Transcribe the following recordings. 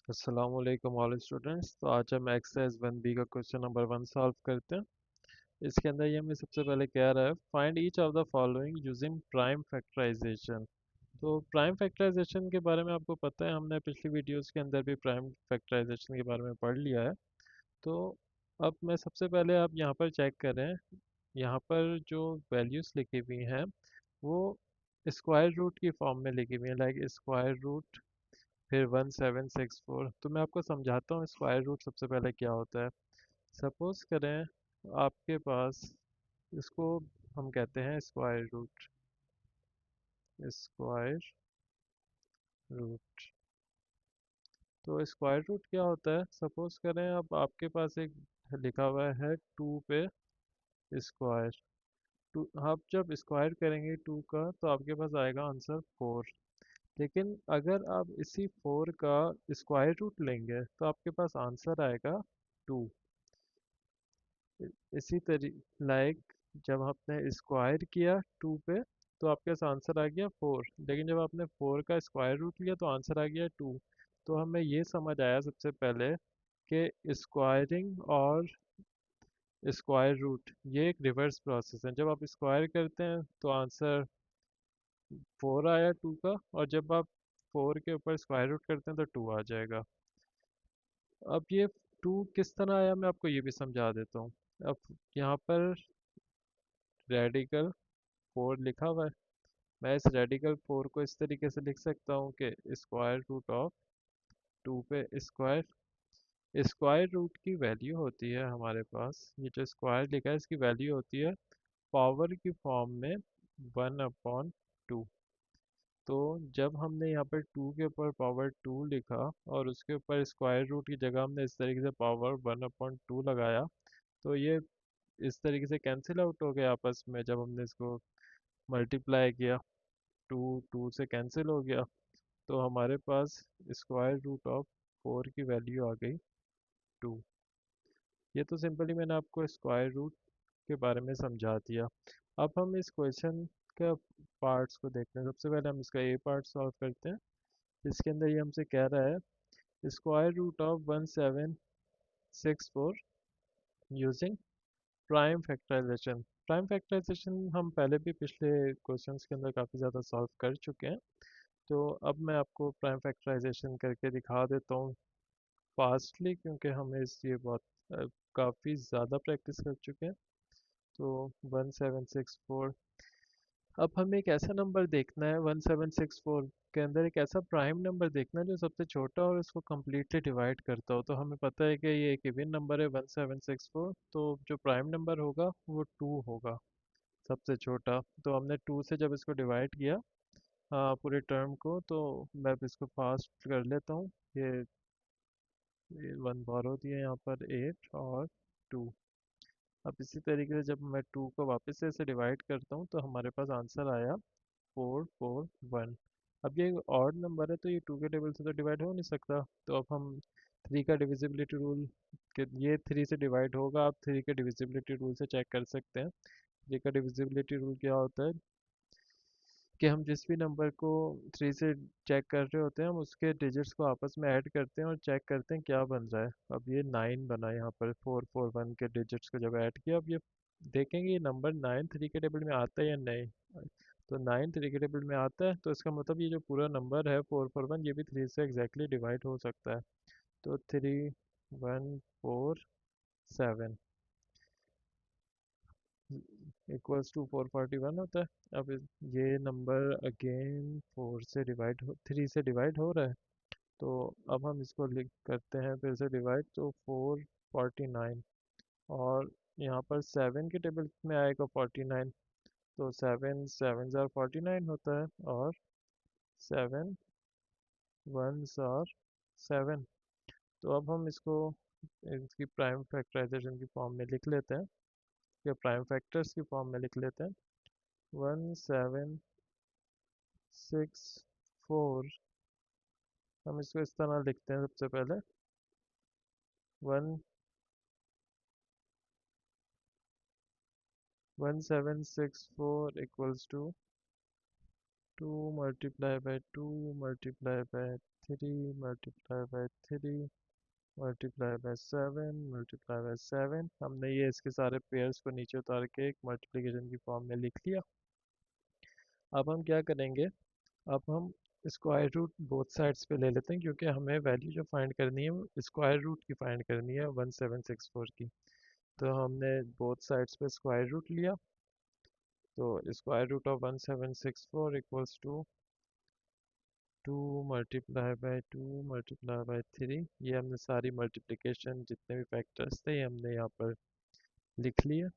अस्सलाम वालेकुम all students. तो आज हम एक्सरसाइज 1B का क्वेश्चन नंबर 1 सॉल्व करते हैं। इसके अंदर ये हमें सबसे पहले कह रहा है find each of the following using prime factorisation. तो प्राइम फैक्टराइजेशन के बारे में आपको पता है, हमने पिछली वीडियोस के अंदर भी प्राइम फैक्टराइजेशन के बारे में पढ़ लिया है। तो अब मैं सबसे पहले आप यहाँ पर चेक करें, यहाँ पर जो वैल्यूज़ लिखी हुई हैं वो स्क्वायर रूट की फॉर्म में लिखी हुई है, लाइक स्क्वायर रूट फिर 1764। तो मैं आपको समझाता हूँ स्क्वायर रूट सबसे पहले क्या होता है। सपोज करें आपके पास, इसको हम कहते हैं स्क्वायर रूट। स्क्वायर रूट, तो स्क्वायर रूट क्या होता है? सपोज करें अब आपके पास एक लिखा हुआ है 2 पे स्क्वायर। टू आप जब स्क्वायर करेंगे 2 का तो आपके पास आएगा आंसर 4। लेकिन अगर आप इसी 4 का स्क्वायर रूट लेंगे तो आपके पास आंसर आएगा 2। इसी तरी लाइक जब आपने स्क्वायर किया 2 पे तो आपके पास आंसर आ गया 4, लेकिन जब आपने 4 का स्क्वायर रूट लिया तो आंसर आ गया 2। तो हमें ये समझ आया सबसे पहले कि स्क्वायरिंग और स्क्वायर रूट ये एक रिवर्स प्रोसेस है। जब आप स्क्वायर करते हैं तो आंसर 4 आया 2 का, और जब आप 4 के ऊपर स्क्वायर रूट करते हैं तो 2 आ जाएगा। अब ये 2 किस तरह आया मैं आपको ये भी समझा देता हूँ। अब यहाँ पर रेडिकल 4 लिखा हुआ है। मैं इस रेडिकल 4 को इस तरीके से लिख सकता हूँ कि स्क्वायर रूट ऑफ 2 पे स्क्वायर। स्क्वायर रूट की वैल्यू होती है हमारे पास, ये जो स्क्वायर लिखा है इसकी वैल्यू होती है पावर की फॉर्म में 1/2। तो जब हमने यहाँ पर 2 के ऊपर पावर 2 लिखा और उसके ऊपर स्क्वायर रूट की जगह हमने इस तरीके से पावर 1/2 लगाया, तो ये इस तरीके से कैंसिल आउट हो गया आपस में। जब हमने इसको मल्टीप्लाई किया 2 2 से कैंसिल हो गया, तो हमारे पास स्क्वायर रूट ऑफ 4 की वैल्यू आ गई 2। ये तो सिंपली मैंने आपको स्क्वायर रूट के बारे में समझा दिया। अब हम इस क्वेश्चन का पार्ट्स को देखते हैं। सबसे पहले हम इसका ए पार्ट सॉल्व करते हैं। इसके अंदर ये हमसे कह रहा है square root of 1764 using prime factorisation. Prime factorisation हम पहले भी पिछले क्वेश्चंस के अंदर काफ़ी ज़्यादा सॉल्व कर चुके हैं। तो अब मैं आपको प्राइम फैक्टराइजेशन करके दिखा देता हूँ फास्टली, क्योंकि हमें इस ये बहुत काफ़ी ज़्यादा प्रैक्टिस कर चुके हैं। तो 1764, अब हमें एक ऐसा नंबर देखना है 1764 के अंदर, एक ऐसा प्राइम नंबर देखना है जो सबसे छोटा और इसको कम्प्लीटली डिवाइड करता हो। तो हमें पता है कि ये एक इवन नंबर है 1764, तो जो प्राइम नंबर होगा वो 2 होगा, सबसे छोटा। तो हमने 2 से जब इसको डिवाइड किया पूरे टर्म को, तो मैं अब इसको फास्ट कर लेता हूँ। ये 1 बार होती है यहाँ पर 8 और 2। अब इसी तरीके से जब मैं 2 को वापस से ऐसे डिवाइड करता हूँ तो हमारे पास आंसर आया 441। अब ये ऑड नंबर है तो ये 2 के टेबल से तो डिवाइड हो नहीं सकता। तो अब हम 3 का डिविजिबिलिटी रूल के, ये 3 से डिवाइड होगा, आप 3 के डिविजिबिलिटी रूल से चेक कर सकते हैं। 3 का डिविजिबिलिटी रूल क्या होता है कि हम जिस भी नंबर को 3 से चेक कर रहे होते हैं हम उसके डिजिट्स को आपस में ऐड करते हैं और चेक करते हैं क्या बन रहा है। अब ये 9 बना, यहाँ पर 441 के डिजिट्स को जब ऐड किया, अब ये देखेंगे ये नंबर 9 3 के टेबल में आता है या नहीं। तो 9 3 के टेबल में आता है, तो इसका मतलब ये जो पूरा नंबर है 441 ये भी 3 से एग्जैक्टली डिवाइड हो सकता है। तो 3147 इक्वल्स टू 441 होता है। अब ये नंबर अगेन 3 से डिवाइड हो रहा है। तो अब हम इसको लिख करते हैं फिर से डिवाइड, तो 449, और यहाँ पर 7 के टेबल में आएगा 49। तो 7 7 ज़ार 49 होता है, और 7 1 ज़ार 7। तो अब हम इसको इसकी प्राइम फैक्टराइजेशन की फॉर्म में लिख लेते हैं, या प्राइम फैक्टर्स की फॉर्म में लिख लेते हैं। 1764, हम इसको इस तरह लिखते हैं। सबसे पहले one 1764 equals to two multiply by two multiply by three multiply by three multiply by seven multiply by seven. हमने ये इसके सारे पेयर्स को नीचे उतार के एक मल्टीप्लिकेशन की फॉर्म में लिख लिया। अब हम क्या करेंगे, अब हम स्क्वायर रूट बोथ साइड्स पे ले लेते हैं, क्योंकि हमें वैल्यू जो फाइंड करनी है वो स्क्वायर रूट की फाइंड करनी है 1764 की। तो हमने बोथ साइड्स पे स्क्वायर रूट लिया। तो square root of 1764 equals to two multiply by two multiply by three. ये हमने सारी मल्टीप्लिकेशन जितने भी फैक्टर्स थे ये हमने यहाँ पर लिख लिए,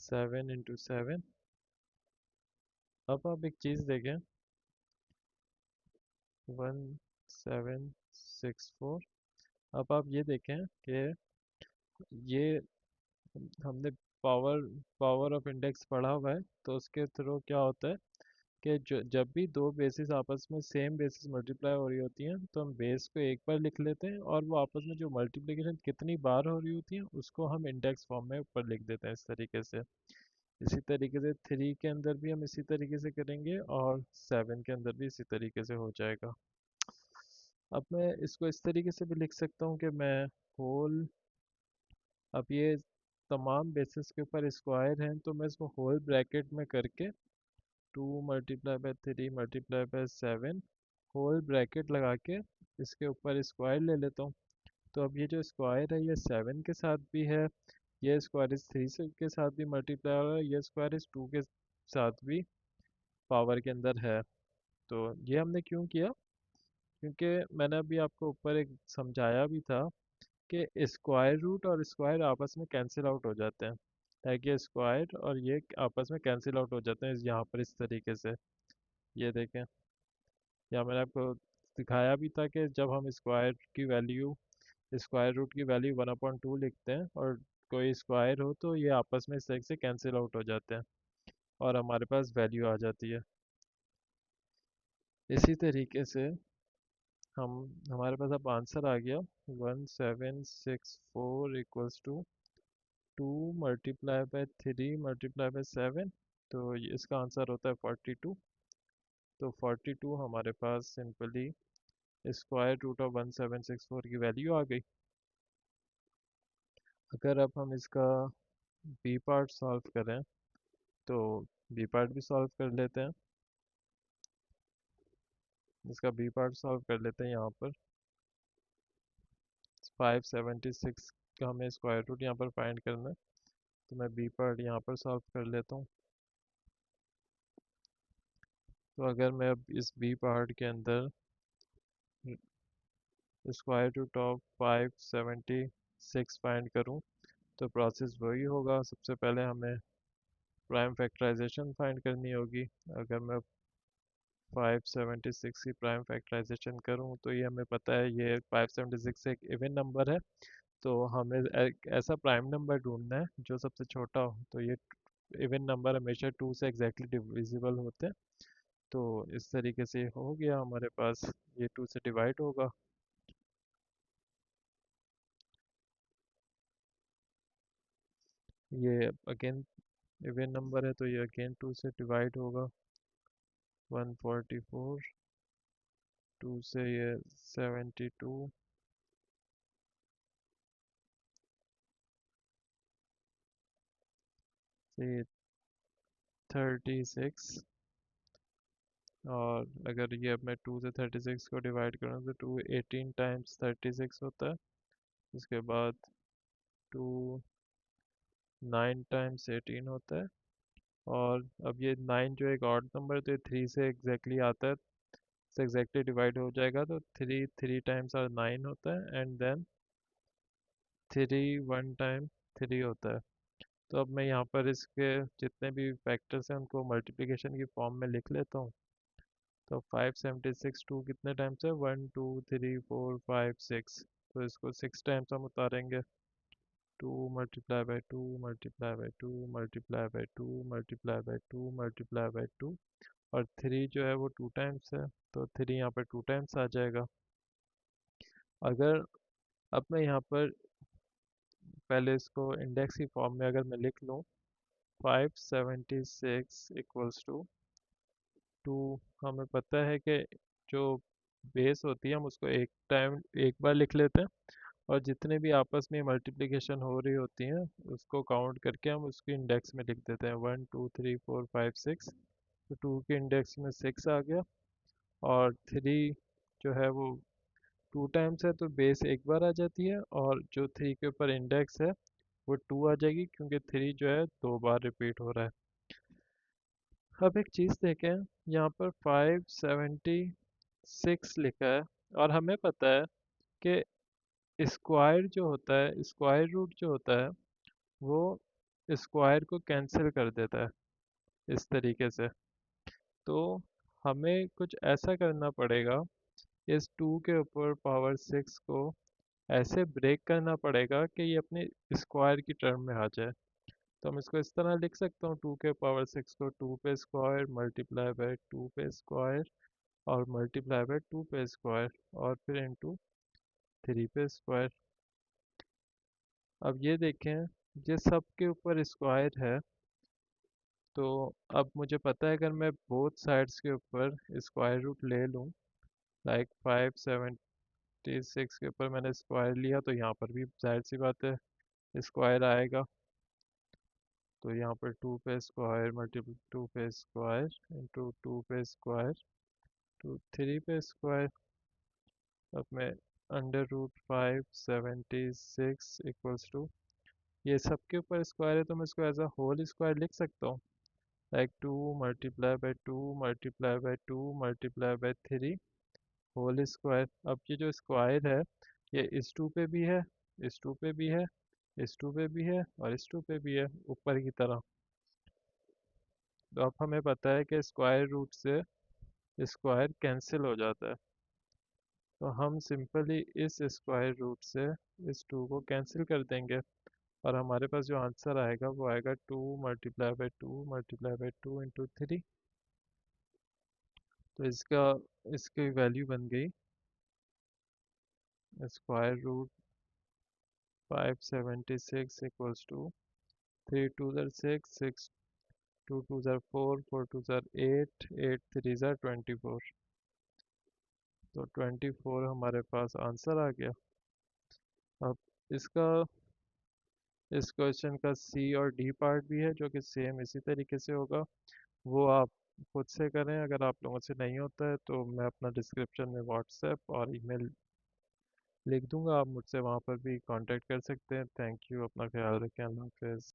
7 × 7। अब आप एक चीज़ देखें, 1764। अब आप ये देखें कि ये हमने पावर पावर ऑफ इंडेक्स पढ़ा हुआ है। तो उसके थ्रू क्या होता है कि जब भी दो बेसिस आपस में सेम बेसिस मल्टीप्लाई हो रही होती हैं तो हम बेस को एक बार लिख लेते हैं, और वो आपस में जो मल्टीप्लिकेशन कितनी बार हो रही होती है उसको हम इंडेक्स फॉर्म में ऊपर लिख देते हैं इस तरीके से। इसी तरीके से थ्री के अंदर भी हम इसी तरीके से करेंगे, और सेवन के अंदर भी इसी तरीके से हो जाएगा। अब मैं इसको इस तरीके से भी लिख सकता हूँ कि मैं होल, अब ये तमाम बेसिस के ऊपर स्क्वायर हैं तो मैं इसको होल ब्रैकेट में करके two multiply by three multiply by seven whole bracket लगा के इसके ऊपर स्क्वायर ले लेता हूँ। तो अब ये जो स्क्वायर है ये सेवन के साथ भी है, ये स्क्वायर इस थ्री से के साथ भी मल्टीप्लाई हो रहा है, ये स्क्वायर इस टू के साथ भी पावर के अंदर है। तो ये हमने क्यों किया, क्योंकि मैंने अभी आपको ऊपर एक समझाया भी था कि स्क्वायर रूट और स्क्वायर आपस में कैंसिल आउट हो जाते हैं। लाइक ये स्क्वायर और ये आपस में कैंसिल आउट हो जाते हैं यहाँ पर इस तरीके से। ये देखें, या मैंने आपको दिखाया भी था कि जब हम स्क्वायर की वैल्यू स्क्वायर रूट की वैल्यू 1/2 लिखते हैं और कोई स्क्वायर हो तो ये आपस में इस तरीके से कैंसिल आउट हो जाते हैं और हमारे पास वैल्यू आ जाती है। इसी तरीके से हम हमारे पास अब आंसर आ गया 1764 equals to two multiply by three multiply by seven. तो इसका आंसर होता है 42। तो 42 हमारे पास सिंपली स्क्वायर रूट ऑफ 1764 की वैल्यू आ गई। अगर अब हम इसका बी पार्ट सॉल्व करें तो बी पार्ट भी सॉल्व कर लेते हैं। इसका बी पार्ट सॉल्व कर लेते हैं। यहाँ पर 576 का हमें स्क्वायर रूट यहाँ पर फाइंड करना है, तो मैं बी पार्ट यहाँ पर सॉल्व कर लेता हूँ। तो अगर मैं अब इस बी पार्ट के अंदर स्क्वायर रूट ऑफ 576 फाइंड करूँ तो प्रोसेस वही होगा। सबसे पहले हमें प्राइम फैक्टराइजेशन फाइंड करनी होगी। अगर मैं 576 की प्राइम फैक्टराइजेशन करूँ तो ये हमें पता है ये 576 एक इवन नंबर है। तो हमें एक ऐसा प्राइम नंबर ढूंढना है जो सबसे छोटा हो। तो ये इवन नंबर हमेशा टू से एग्जैक्टली डिविजिबल होते हैं। तो इस तरीके से हो गया हमारे पास, ये टू से डिवाइड होगा। ये अगेन इवन नंबर है तो ये अगेन टू से डिवाइड होगा। 144, टू से ये 72, से ये 36। और अगर ये अब मैं टू से 36 को डिवाइड करूँ तो टू 18 टाइम्स 36 होता है। उसके बाद टू 9 टाइम्स 18 होता है। और अब ये 9 जो एक ऑड नंबर है तो ये थ्री से एग्जैक्टली आता है, से एग्जैक्टली डिवाइड हो जाएगा। तो थ्री थ्री टाइम्स और 9 होता है, and then three one time three होता है। तो अब मैं यहाँ पर इसके जितने भी फैक्टर्स हैं उनको मल्टीप्लिकेशन की फॉर्म में लिख लेता हूँ। तो 576 टू कितने टाइम्स है, 1 2 3 4 5 6। तो इसको 6 टाइम्स हम उतारेंगे। Two multiply by two multiply by two multiply by two multiply by two multiply by two, और थ्री जो है वो टू टाइम्स है तो थ्री यहाँ पर टू टाइम्स आ जाएगा। अगर अब मैं यहाँ पर पहले इसको इंडेक्स की फॉर्म में अगर मैं लिख लूँ, 576 इक्वल्स टू टू, हमें पता है कि जो बेस होती है हम उसको एक टाइम एक बार लिख लेते हैं, और जितने भी आपस में मल्टीप्लिकेशन हो रही होती हैं उसको काउंट करके हम उसकी इंडेक्स में लिख देते हैं, 1 2 3 4 5 6। तो टू के इंडेक्स में 6 आ गया, और थ्री जो है वो टू टाइम्स है तो बेस एक बार आ जाती है, और जो थ्री के ऊपर इंडेक्स है वो टू आ जाएगी, क्योंकि थ्री जो है दो बार रिपीट हो रहा है। अब एक चीज़ देखें, यहाँ पर 576 लिखा है, और हमें पता है कि स्क्वायर जो होता है, स्क्वायर रूट जो होता है वो स्क्वायर को कैंसिल कर देता है इस तरीके से। तो हमें कुछ ऐसा करना पड़ेगा, इस टू के ऊपर पावर सिक्स को ऐसे ब्रेक करना पड़ेगा कि ये अपने स्क्वायर की टर्म में आ जाए। तो हम इसको इस तरह लिख सकता हूँ, टू के पावर सिक्स को टू पे स्क्वायर मल्टीप्लाई बाय टू पे स्क्वायर और मल्टीप्लाई बाय टू पे स्क्वायर और फिर इंटू थ्री पे स्क्वायर। अब ये देखें, ये सब के ऊपर स्क्वायर है, तो अब मुझे पता है अगर मैं बोथ साइड्स के ऊपर स्क्वायर रूट ले लूँ, लाइक 576 के ऊपर मैंने स्क्वायर लिया तो यहाँ पर भी जाहिर सी बात है स्क्वायर आएगा। तो यहाँ पर टू पे स्क्वायर मल्टीपल टू पे स्क्वायर इंटू टू पे स्क्वायर टू थ्री पे स्क्वायर। अब मैं √576 इक्वल्स टू, ये सब के ऊपर स्क्वायर है तो मैं इसको एज अ होल स्क्वायर लिख सकता हूँ, like two multiply by two multiply by two multiply by three whole square. अब ये जो स्क्वायर है ये इस टू पे भी है, इस टू पे भी है, इस टू पे भी है और इस टू पे भी है ऊपर की तरह। तो अब हमें पता है कि स्क्वायर रूट से स्क्वायर कैंसिल हो जाता है, तो हम सिंपली इस स्क्वायर रूट से इस टू को कैंसिल कर देंगे, और हमारे पास जो आंसर आएगा वो आएगा two multiply by two multiply by two into three. तो इसकी वैल्यू बन गई square root 576 equals two three two ज़र सिक्स, सिक्स टू टू ज़र फोर, फोर टू ज़र एट, एट थ्री ज़र 24। तो 24 हमारे पास आंसर आ गया। अब इसका इस क्वेश्चन का सी और डी पार्ट भी है जो कि सेम इसी तरीके से होगा, वो आप खुद से करें। अगर आप लोगों से नहीं होता है तो मैं अपना डिस्क्रिप्शन में व्हाट्सएप और ईमेल लिख दूंगा, आप मुझसे वहाँ पर भी कांटेक्ट कर सकते हैं। थैंक यू, अपना ख्याल रखें, अल्लाह हाफिज़।